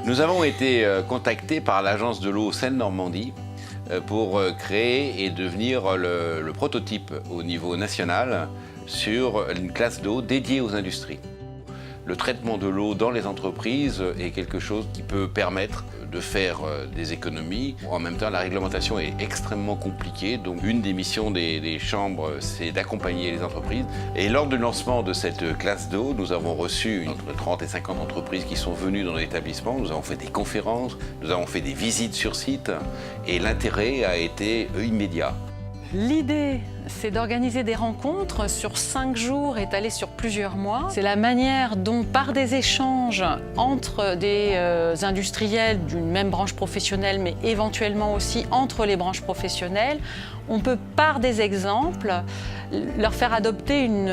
Nous avons été contactés par l'agence de l'eau Seine-Normandie pour créer et devenir le prototype au niveau national sur une classe d'eau dédiée aux industries. Le traitement de l'eau dans les entreprises est quelque chose qui peut permettre de faire des économies. En même temps, la réglementation est extrêmement compliquée. Donc, une des missions des chambres, c'est d'accompagner les entreprises. Et lors du lancement de cette classe d'eau, nous avons reçu entre 30 et 50 entreprises qui sont venues dans l'établissement. Nous avons fait des conférences, nous avons fait des visites sur site. Et l'intérêt a été immédiat. L'idée, c'est d'organiser des rencontres sur 5 jours étalés sur plusieurs mois. C'est la manière dont, par des échanges entre des industriels d'une même branche professionnelle, mais éventuellement aussi entre les branches professionnelles, on peut, par des exemples, leur faire adopter une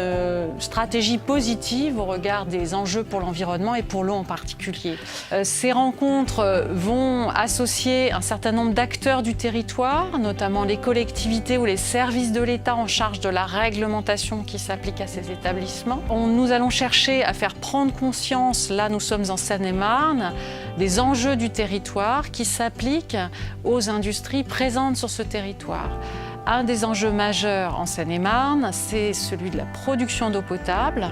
stratégie positive au regard des enjeux pour l'environnement et pour l'eau en particulier. Ces rencontres vont associer un certain nombre d'acteurs du territoire, notamment les collectivités ou les services de l'État en charge de la réglementation qui s'applique à ces établissements. Nous allons chercher à faire prendre conscience, là nous sommes en Seine-et-Marne, des enjeux du territoire qui s'appliquent aux industries présentes sur ce territoire. Un des enjeux majeurs en Seine-et-Marne, c'est celui de la production d'eau potable.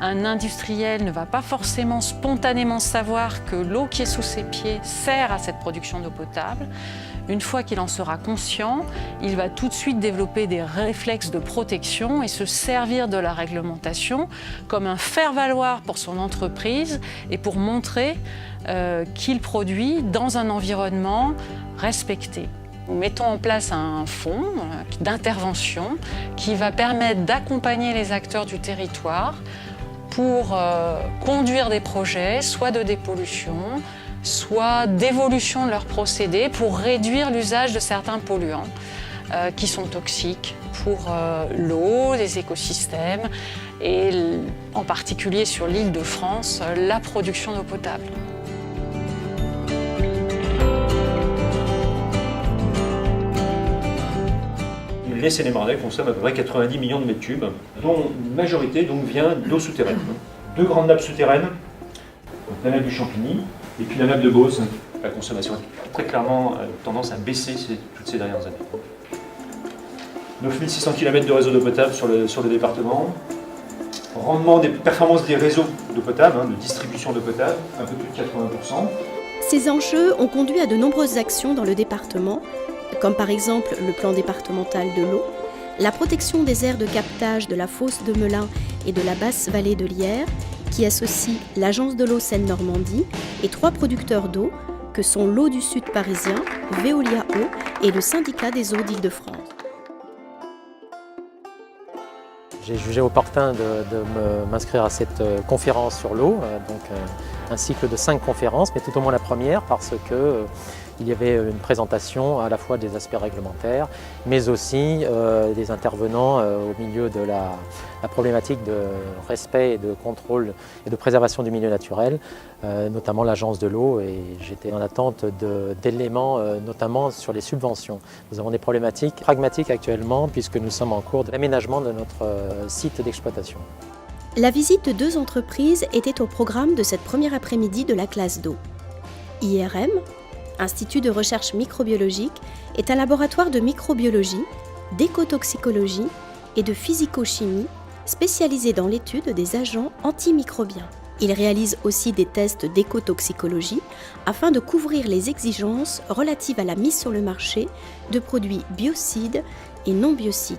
Un industriel ne va pas forcément spontanément savoir que l'eau qui est sous ses pieds sert à cette production d'eau potable. Une fois qu'il en sera conscient, il va tout de suite développer des réflexes de protection et se servir de la réglementation comme un faire-valoir pour son entreprise et pour montrer qu'il produit dans un environnement respecté. Nous mettons en place un fonds d'intervention qui va permettre d'accompagner les acteurs du territoire pour conduire des projets, soit de dépollution, soit d'évolution de leurs procédés pour réduire l'usage de certains polluants qui sont toxiques pour l'eau, les écosystèmes et en particulier sur l'île de France, la production d'eau potable. Les Seine-et-Marnais consomment à peu près 90 millions de mètres cubes, dont une majorité donc, vient d'eau souterraine. 2 grandes nappes souterraines, donc la nappe du Champigny et puis la nappe de Beauce. La consommation a très clairement tendance à baisser toutes ces dernières années. 9600 km de réseau d'eau potable sur le département. Rendement des performances des réseaux d'eau potable, de distribution d'eau potable, un peu plus de 80%. Ces enjeux ont conduit à de nombreuses actions dans le département, comme par exemple le plan départemental de l'eau, la protection des aires de captage de la fosse de Melun et de la basse vallée de l'Yerre, qui associe l'agence de l'eau Seine-Normandie et 3 producteurs d'eau, que sont l'Eau du Sud parisien, Veolia Eau et le syndicat des eaux d'Île-de-France. J'ai jugé opportun de m'inscrire à cette conférence sur l'eau, donc un cycle de 5 conférences, mais tout au moins la première parce que il y avait une présentation à la fois des aspects réglementaires, mais aussi des intervenants au milieu de la problématique de respect et de contrôle et de préservation du milieu naturel, notamment l'agence de l'eau, et j'étais en attente d'éléments, notamment sur les subventions. Nous avons des problématiques pragmatiques actuellement puisque nous sommes en cours d'aménagement de notre site d'exploitation. La visite de 2 entreprises était au programme de cette première après-midi de la classe d'eau. IRM, Institut de recherche microbiologique, est un laboratoire de microbiologie, d'écotoxicologie et de physico-chimie spécialisé dans l'étude des agents antimicrobiens. Il réalise aussi des tests d'écotoxicologie afin de couvrir les exigences relatives à la mise sur le marché de produits biocides et non biocides.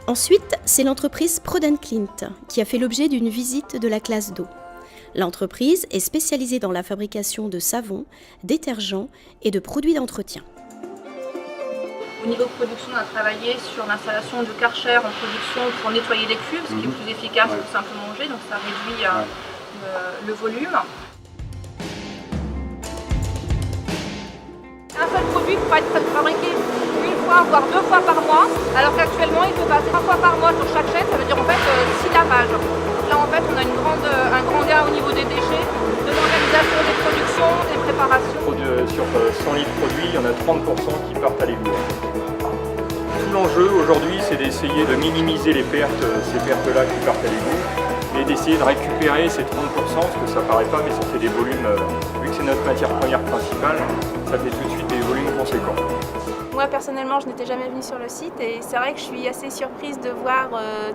Ensuite, c'est l'entreprise Prodenclint qui a fait l'objet d'une visite de la classe d'eau. L'entreprise est spécialisée dans la fabrication de savons, détergents et de produits d'entretien. Au niveau production, on a travaillé sur l'installation de Karcher en production pour nettoyer les cuves, ce qui est plus efficace que simplement manger, donc ça réduit le volume. Un seul produit pourra être fabriqué une fois, voire 2 fois par mois, alors qu'actuellement il peut passer 3 fois par mois sur chaque chaîne, ça veut dire en fait 6 lavages. Donc là en fait on a un grand gain au niveau des déchets, de l'organisation des productions, des préparations. Sur 100 litres produits, il y en a 30% qui partent à l'égout. Tout l'enjeu aujourd'hui c'est d'essayer de minimiser ces pertes-là qui partent à l'égout et essayer de récupérer ces 30%, parce que ça paraît pas, mais ça fait des volumes, vu que c'est notre matière première principale, ça fait tout de suite des volumes conséquents. Moi personnellement je n'étais jamais venue sur le site et c'est vrai que je suis assez surprise de voir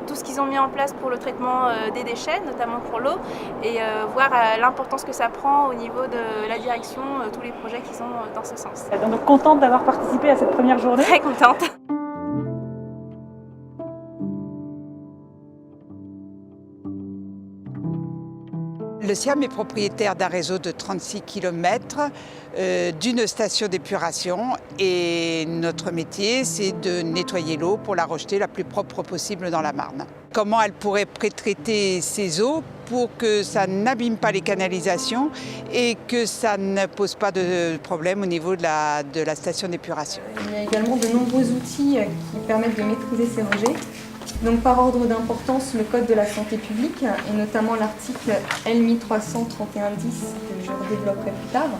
tout ce qu'ils ont mis en place pour le traitement des déchets, notamment pour l'eau, et voir l'importance que ça prend au niveau de la direction, tous les projets qu'ils ont dans ce sens. Donc contente d'avoir participé à cette première journée. Très contente. Le SIAM est propriétaire d'un réseau de 36 km, d'une station d'épuration et notre métier c'est de nettoyer l'eau pour la rejeter la plus propre possible dans la Marne. Comment elle pourrait pré-traiter ces eaux pour que ça n'abîme pas les canalisations et que ça ne pose pas de problème au niveau de la station d'épuration. Il y a également de nombreux outils qui permettent de maîtriser ces rejets. Donc par ordre d'importance, le Code de la santé publique et notamment l'article LMI 331-10 que je redévelopperai plus tard,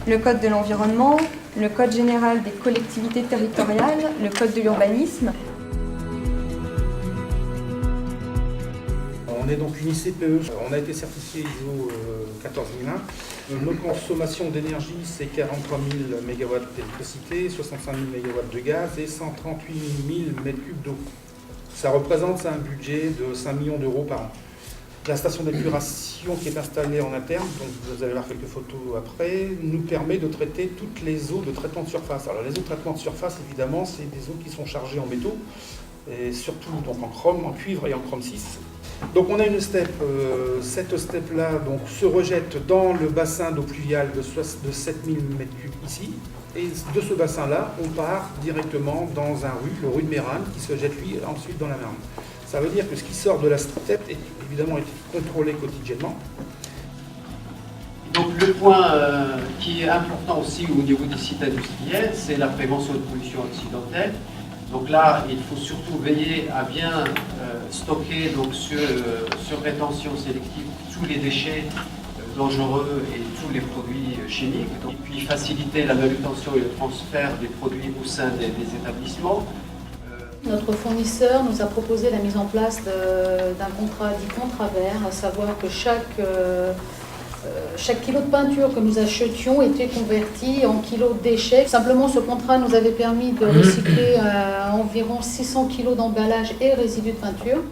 le Code de l'environnement, le Code général des collectivités territoriales, le Code de l'urbanisme. On est donc une ICPE, on a été certifié ISO 14001. Nos consommations d'énergie, c'est 43 000 MW d'électricité, 65 000 MW de gaz et 138 000 m3 d'eau. Ça représente un budget de 5 millions d'euros par an. La station d'épuration qui est installée en interne, donc vous allez voir quelques photos après, nous permet de traiter toutes les eaux de traitement de surface. Alors les eaux de traitement de surface, évidemment, c'est des eaux qui sont chargées en métaux, et surtout donc en chrome, en cuivre et en chrome 6. Donc on a une step, cette step-là se rejette dans le bassin d'eau pluviale de 7000 m3 ici. Et de ce bassin-là, on part directement dans un rue, le rue de Mérane, qui se jette lui ensuite dans la Marne. Ça veut dire que ce qui sort de la step est évidemment contrôlé quotidiennement. Donc le point qui est important aussi au niveau des sites industriels, c'est la prévention de pollution accidentelle. Donc là, il faut surtout veiller à bien stocker donc, sur rétention sélective tous les déchets dangereux et tous les produits chimiques. Et puis faciliter la manutention et le transfert des produits au sein des établissements. Notre fournisseur nous a proposé la mise en place d'un contrat dit contravert, à savoir que chaque kilo de peinture que nous achetions était converti en kilos de déchets. Simplement, ce contrat nous avait permis de recycler environ 600 kilos d'emballage et résidus de peinture.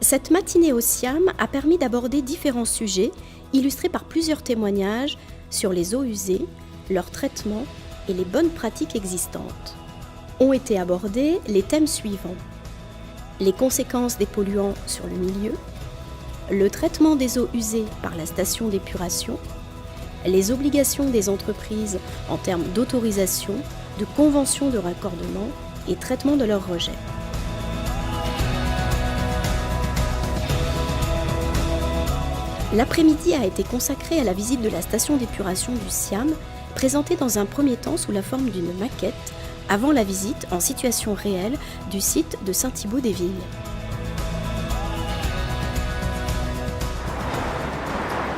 Cette matinée au SIAM a permis d'aborder différents sujets, illustrés par plusieurs témoignages sur les eaux usées, leur traitement et les bonnes pratiques existantes. Ont été abordés les thèmes suivants: les conséquences des polluants sur le milieu, le traitement des eaux usées par la station d'épuration, les obligations des entreprises en termes d'autorisation, de convention de raccordement et traitement de leurs rejets. L'après-midi a été consacré à la visite de la station d'épuration du SIAM, présentée dans un premier temps sous la forme d'une maquette, avant la visite en situation réelle du site de Saint-Thibault-des-Vignes.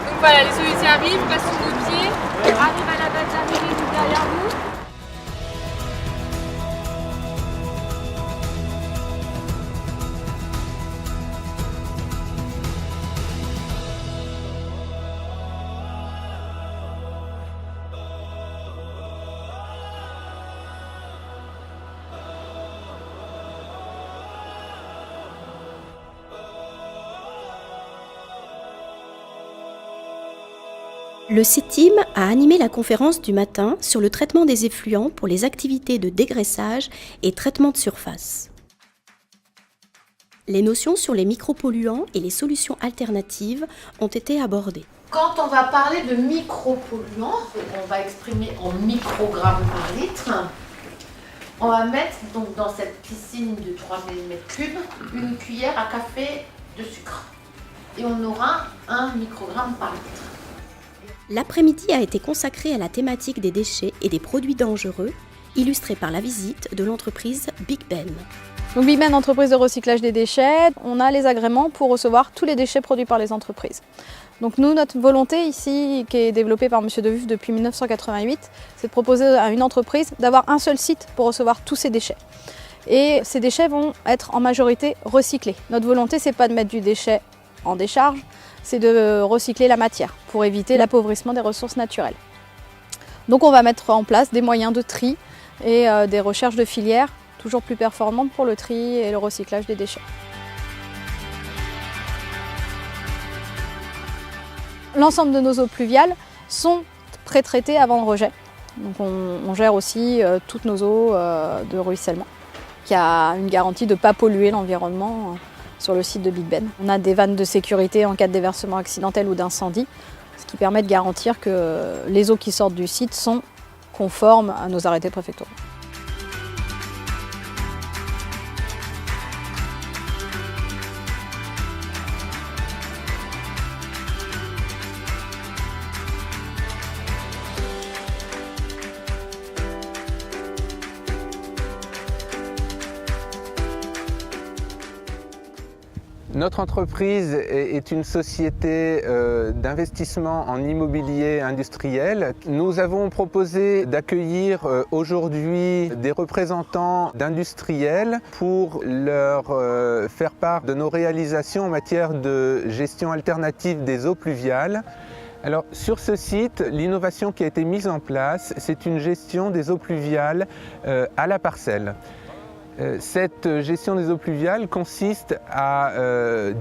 Donc voilà, les eaux usées arrivent, passent sous nos pieds, arrivent à la base d'arrivée tout derrière nous. Le CETIM a animé la conférence du matin sur le traitement des effluents pour les activités de dégraissage et traitement de surface. Les notions sur les micropolluants et les solutions alternatives ont été abordées. Quand on va parler de micropolluants, on va exprimer en microgrammes par litre. On va mettre donc dans cette piscine de 3000 m3 une cuillère à café de sucre. Et on aura 1 microgramme par litre. L'après-midi a été consacré à la thématique des déchets et des produits dangereux, illustrée par la visite de l'entreprise Big Ben. Donc Big Ben, entreprise de recyclage des déchets, on a les agréments pour recevoir tous les déchets produits par les entreprises. Donc nous, notre volonté ici, qui est développée par M. Devuf depuis 1988, c'est de proposer à une entreprise d'avoir un seul site pour recevoir tous ces déchets. Et ces déchets vont être en majorité recyclés. Notre volonté, c'est pas de mettre du déchet en décharge, c'est de recycler la matière pour éviter l'appauvrissement des ressources naturelles. Donc on va mettre en place des moyens de tri et des recherches de filières toujours plus performantes pour le tri et le recyclage des déchets. L'ensemble de nos eaux pluviales sont pré-traitées avant le rejet. Donc on gère aussi toutes nos eaux de ruissellement, qui a une garantie de ne pas polluer l'environnement sur le site de Big Ben. On a des vannes de sécurité en cas de déversement accidentel ou d'incendie, ce qui permet de garantir que les eaux qui sortent du site sont conformes à nos arrêtés préfectoraux. Notre entreprise est une société d'investissement en immobilier industriel. Nous avons proposé d'accueillir aujourd'hui des représentants d'industriels pour leur faire part de nos réalisations en matière de gestion alternative des eaux pluviales. Alors, sur ce site, l'innovation qui a été mise en place, c'est une gestion des eaux pluviales à la parcelle. Cette gestion des eaux pluviales consiste à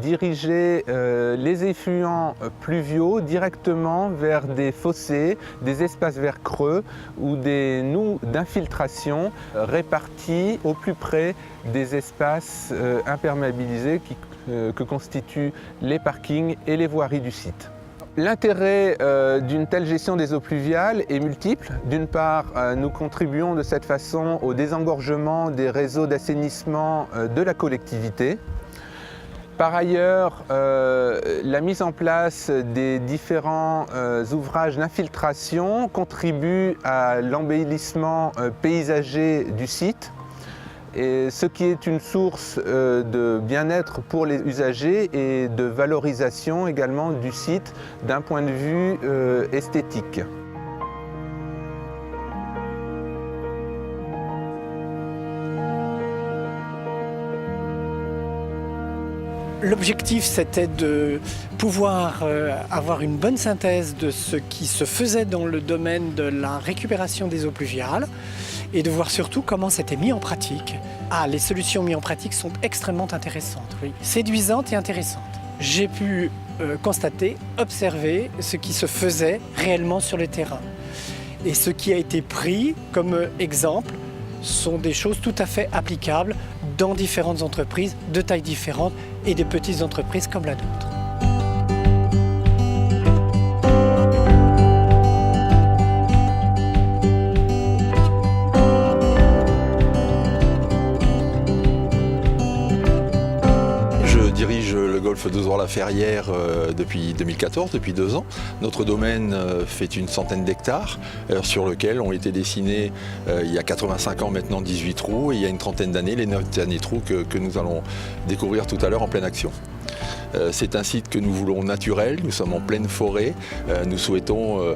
diriger les effluents pluviaux directement vers des fossés, des espaces verts creux ou des noues d'infiltration répartis au plus près des espaces imperméabilisés que constituent les parkings et les voiries du site. L'intérêt d'une telle gestion des eaux pluviales est multiple. D'une part, nous contribuons de cette façon au désengorgement des réseaux d'assainissement de la collectivité. Par ailleurs, la mise en place des différents ouvrages d'infiltration contribue à l'embellissement paysager du site, et ce qui est une source de bien-être pour les usagers et de valorisation également du site d'un point de vue esthétique. L'objectif, c'était de pouvoir avoir une bonne synthèse de ce qui se faisait dans le domaine de la récupération des eaux pluviales et de voir surtout comment c'était mis en pratique. Les solutions mises en pratique sont extrêmement intéressantes, oui, séduisantes et intéressantes. J'ai pu constater, observer ce qui se faisait réellement sur le terrain. Et ce qui a été pris comme exemple sont des choses tout à fait applicables dans différentes entreprises de tailles différentes et des petites entreprises comme la nôtre. Je dirige le golfe d'Ozor-la-Ferrière depuis 2014, depuis 2 ans. Notre domaine fait une centaine d'hectares sur lequel ont été dessinés il y a 85 ans maintenant 18 trous et il y a une trentaine d'années les 9 derniers trous que nous allons découvrir tout à l'heure en pleine action. C'est un site que nous voulons naturel, nous sommes en pleine forêt, nous souhaitons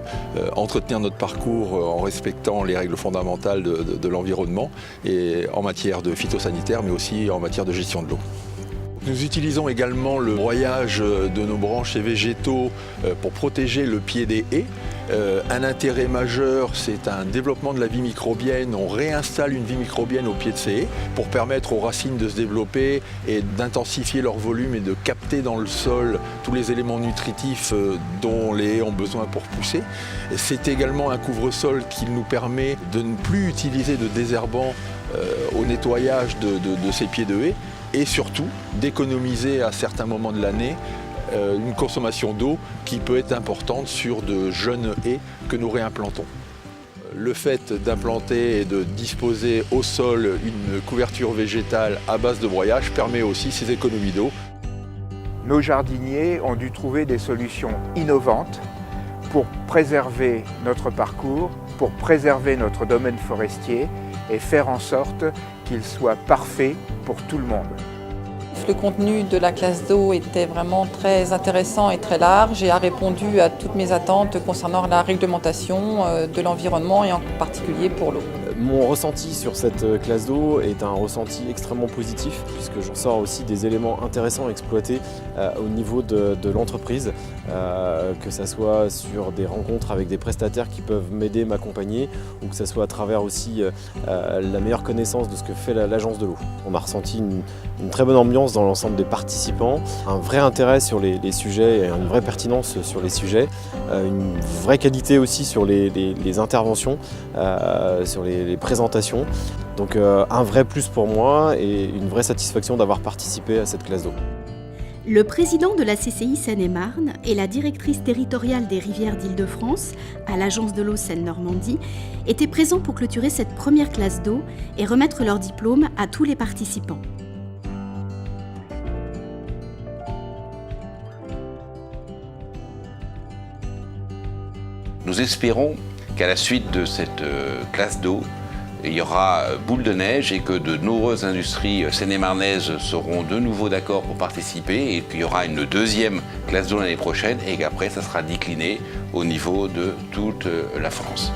entretenir notre parcours en respectant les règles fondamentales de l'environnement et en matière de phytosanitaire mais aussi en matière de gestion de l'eau. Nous utilisons également le broyage de nos branches et végétaux pour protéger le pied des haies. Un intérêt majeur, c'est un développement de la vie microbienne. On réinstalle une vie microbienne au pied de ces haies pour permettre aux racines de se développer et d'intensifier leur volume et de capter dans le sol tous les éléments nutritifs dont les haies ont besoin pour pousser. C'est également un couvre-sol qui nous permet de ne plus utiliser de désherbants au nettoyage de ces pieds de haies et surtout d'économiser à certains moments de l'année une consommation d'eau qui peut être importante sur de jeunes haies que nous réimplantons. Le fait d'implanter et de disposer au sol une couverture végétale à base de broyage permet aussi ces économies d'eau. Nos jardiniers ont dû trouver des solutions innovantes pour préserver notre parcours, pour préserver notre domaine forestier et faire en sorte qu'il soit parfait pour tout le monde. Le contenu de la classe d'eau était vraiment très intéressant et très large et a répondu à toutes mes attentes concernant la réglementation de l'environnement et en particulier pour l'eau. Mon ressenti sur cette classe d'eau est un ressenti extrêmement positif puisque j'en sors aussi des éléments intéressants à exploiter au niveau de l'entreprise, que ce soit sur des rencontres avec des prestataires qui peuvent m'aider, m'accompagner, ou que ce soit à travers aussi la meilleure connaissance de ce que fait l'agence de l'eau. On a ressenti une très bonne ambiance dans l'ensemble des participants, un vrai intérêt sur les sujets et une vraie pertinence sur les sujets, une vraie qualité aussi sur les interventions, sur les présentations. Donc un vrai plus pour moi et une vraie satisfaction d'avoir participé à cette classe d'eau. Le président de la CCI Seine-et-Marne et la directrice territoriale des rivières d'Île-de-France à l'agence de l'eau Seine-Normandie étaient présents pour clôturer cette première classe d'eau et remettre leur diplôme à tous les participants. Nous espérons qu'à la suite de cette classe d'eau, il y aura boule de neige et que de nombreuses industries seine-et-marnaises seront de nouveau d'accord pour participer et qu'il y aura une deuxième classe d'eau l'année prochaine et qu'après ça sera décliné au niveau de toute la France.